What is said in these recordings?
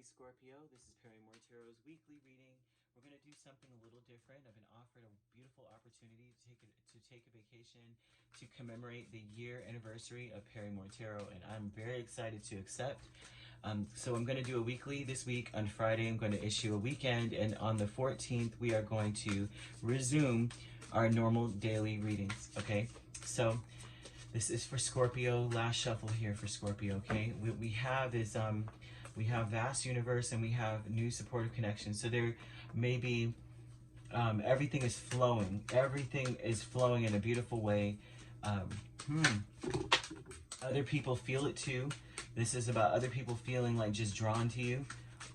Hey Scorpio, this is Perrymore Tarot's weekly reading. We're going to do something a little different. I've been offered a beautiful opportunity to take a vacation to commemorate the year anniversary of Perrymore Tarot, and I'm very excited to accept. So I'm going to do a weekly this week. On Friday, I'm going to issue a weekend, and on the 14th, we are going to resume our normal daily readings, okay? So this is for Scorpio, last shuffle here for Scorpio, okay? What we have is, we have vast universe and we have new supportive connections. So there may be, everything is flowing. Everything is flowing in a beautiful way. Other people feel it too. This is about other people feeling like just drawn to you.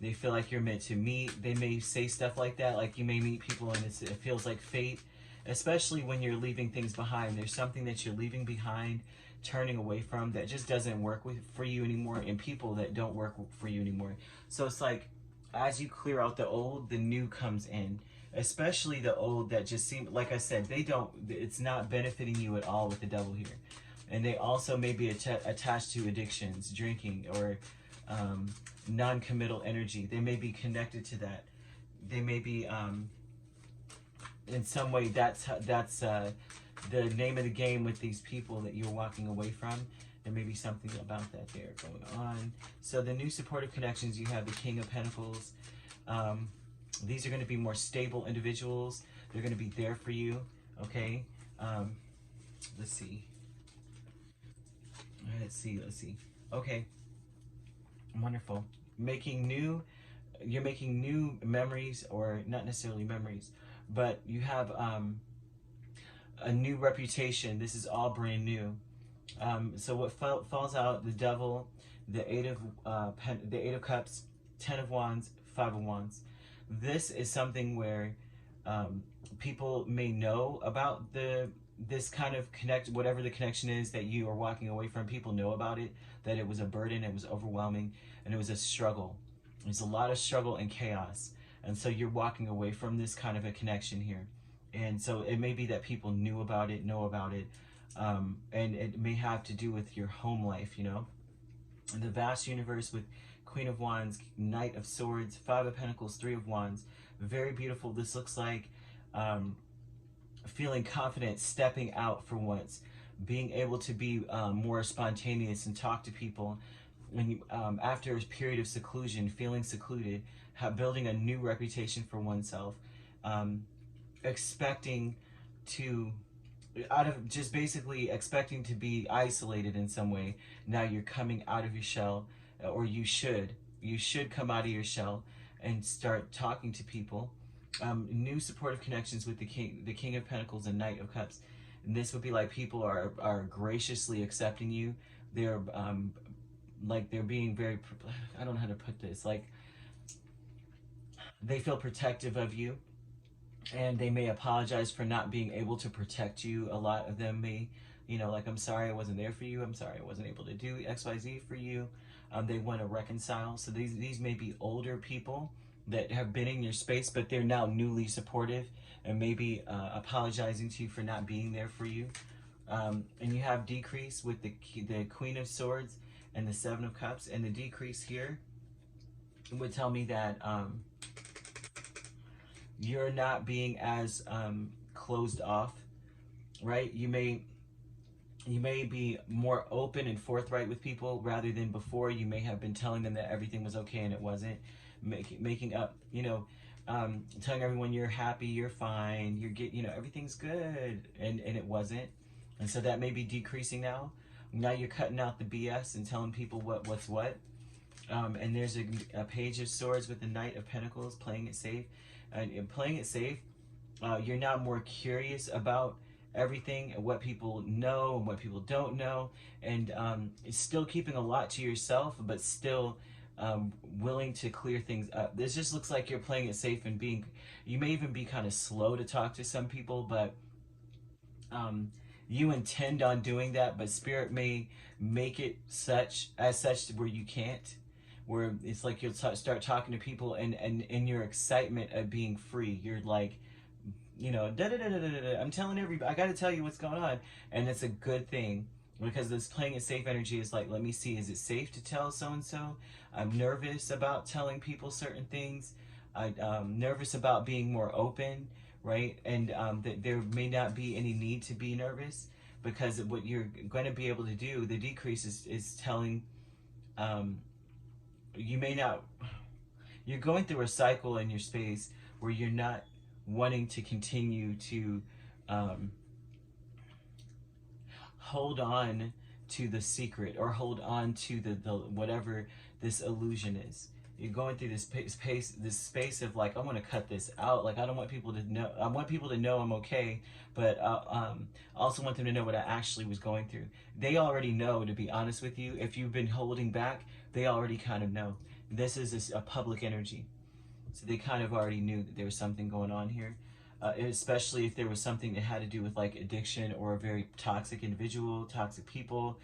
They feel like you're meant to meet. They may say stuff like that, like you may meet people and it feels like fate. Especially when you're leaving things behind. There's something that you're leaving behind, turning away from, that just doesn't work for you anymore, and people that don't work for you anymore. So it's like, as you clear out the old, the new comes in. Especially the old that just seem, like I said, it's not benefiting you at all with the devil here. And they also may be attached to addictions, drinking, or non-committal energy. They may be connected to that. They may be... in some way, that's the name of the game with these people that you're walking away from. There may be something about that there going on. So the new supportive connections, you have the King of Pentacles. These are going to be more stable individuals. They're going to be there for you, okay? Let's see. Let's see. Okay. Wonderful. You're making new memories, or not necessarily memories, but you have a new reputation. This is all brand new. So what falls out: the Devil, the Eight of Cups, 10 of Wands, 5 of Wands. This is something where people may know about this kind of whatever the connection is that you are walking away from. People know about it, that it was a burden, it was overwhelming, and it was a struggle. There's a lot of struggle and chaos. And so you're walking away from this kind of a connection here. And so it may be that people know about it, and it may have to do with your home life, you know. And the vast universe with Queen of Wands, Knight of Swords, 5 of Pentacles, 3 of Wands. Very beautiful. This looks like feeling confident, stepping out for once, being able to be more spontaneous and talk to people. When you, after a period of seclusion, feeling secluded, building a new reputation for oneself, expecting to, just basically expecting to be isolated in some way. Now you're coming out of your shell, or you should come out of your shell and start talking to people. New supportive connections with the King of Pentacles and Knight of Cups. And this would be like people are graciously accepting you. They're like they're being very, I don't know how to put this, like they feel protective of you, and they may apologize for not being able to protect you. A lot of them may, you know, like, I'm sorry I wasn't there for you, I'm sorry I wasn't able to do XYZ for you. They want to reconcile. So these may be older people that have been in your space, but they're now newly supportive and maybe apologizing to you for not being there for you. And you have decrease with the Queen of Swords and the 7 of Cups. And the decrease here would tell me that you're not being as closed off, right? You may be more open and forthright with people rather than before. You may have been telling them that everything was okay and it wasn't. Making up, you know, telling everyone you're happy, you're fine, you know, everything's good, and it wasn't. And so that may be decreasing now. Now you're cutting out the BS and telling people what's what. And there's a Page of Swords with the Knight of Pentacles, playing it safe. And in playing it safe, you're now more curious about everything and what people know and what people don't know. And still keeping a lot to yourself, but still willing to clear things up. This just looks like you're playing it safe and you may even be kind of slow to talk to some people, but you intend on doing that, but Spirit may make it such where you can't, where it's like you'll start talking to people, and in your excitement of being free, you're like, you know, I'm telling everybody, I got to tell you what's going on, and it's a good thing. Because this playing it safe energy is like, let me see, is it safe to tell so-and-so? I'm nervous about telling people certain things. I'm nervous about being more open, right? And that there may not be any need to be nervous, because what you're going to be able to do, the decrease is telling, you may not, you're going through a cycle in your space where you're not wanting to continue to hold on to the secret, or hold on to the whatever this illusion is. You're going through this space of like, I want to cut this out. Like, I don't want people to know. I want people to know I'm okay, but I also want them to know what I actually was going through. They already know, to be honest with you. If you've been holding back, they already kind of know. This is a public energy, so they kind of already knew that there was something going on here. Especially if there was something that had to do with like addiction, or a very toxic individual, toxic people,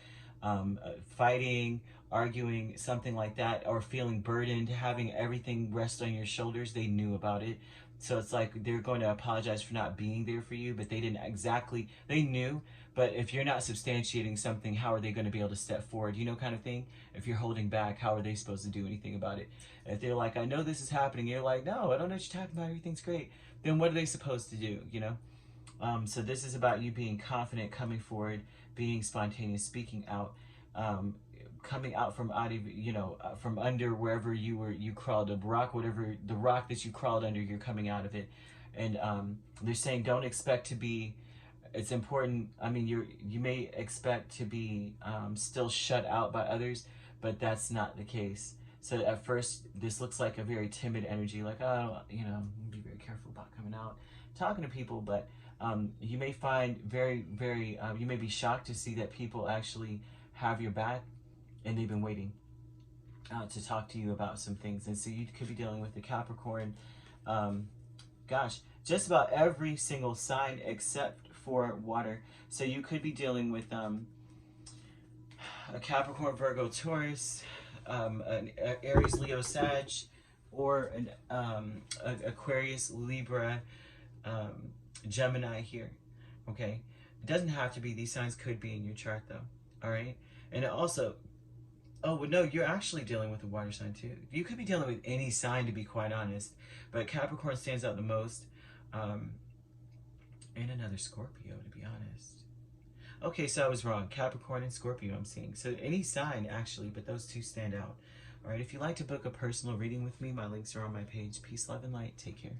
fighting, arguing, something like that, or feeling burdened, having everything rest on your shoulders. They knew about it. So it's like they're going to apologize for not being there for you, but they didn't exactly, they knew, but if you're not substantiating something, how are they going to be able to step forward, you know, kind of thing? If you're holding back, how are they supposed to do anything about it? If they're like, I know this is happening, you're like, no, I don't know what you're talking about, everything's great, then what are they supposed to do, you know? So this is about you being confident, coming forward, being spontaneous, speaking out, coming out from out of, you know, from under wherever you crawled, a rock, whatever the rock that you crawled under, you're coming out of it. And they're saying, don't expect to be, it's important, I mean, you may expect to be still shut out by others, but that's not the case. So at first, this looks like a very timid energy, like, oh, you know, be very careful about coming out, talking to people, but you may find you may be shocked to see that people actually have your back, and they've been waiting to talk to you about some things. And so you could be dealing with the Capricorn, gosh, just about every single sign except for water. So you could be dealing with a Capricorn, Virgo, Taurus, an Aries, Leo, Sag, or an Aquarius, Libra, Gemini here, okay? It doesn't have to be. These signs could be in your chart, though, all right? And it also, oh, well, no, you're actually dealing with a water sign, too. You could be dealing with any sign, to be quite honest, but Capricorn stands out the most, and another Scorpio, to be honest. Okay, so I was wrong. Capricorn and Scorpio I'm seeing. So any sign, actually, but those two stand out. All right, if you'd like to book a personal reading with me, my links are on my page. Peace, love, and light. Take care.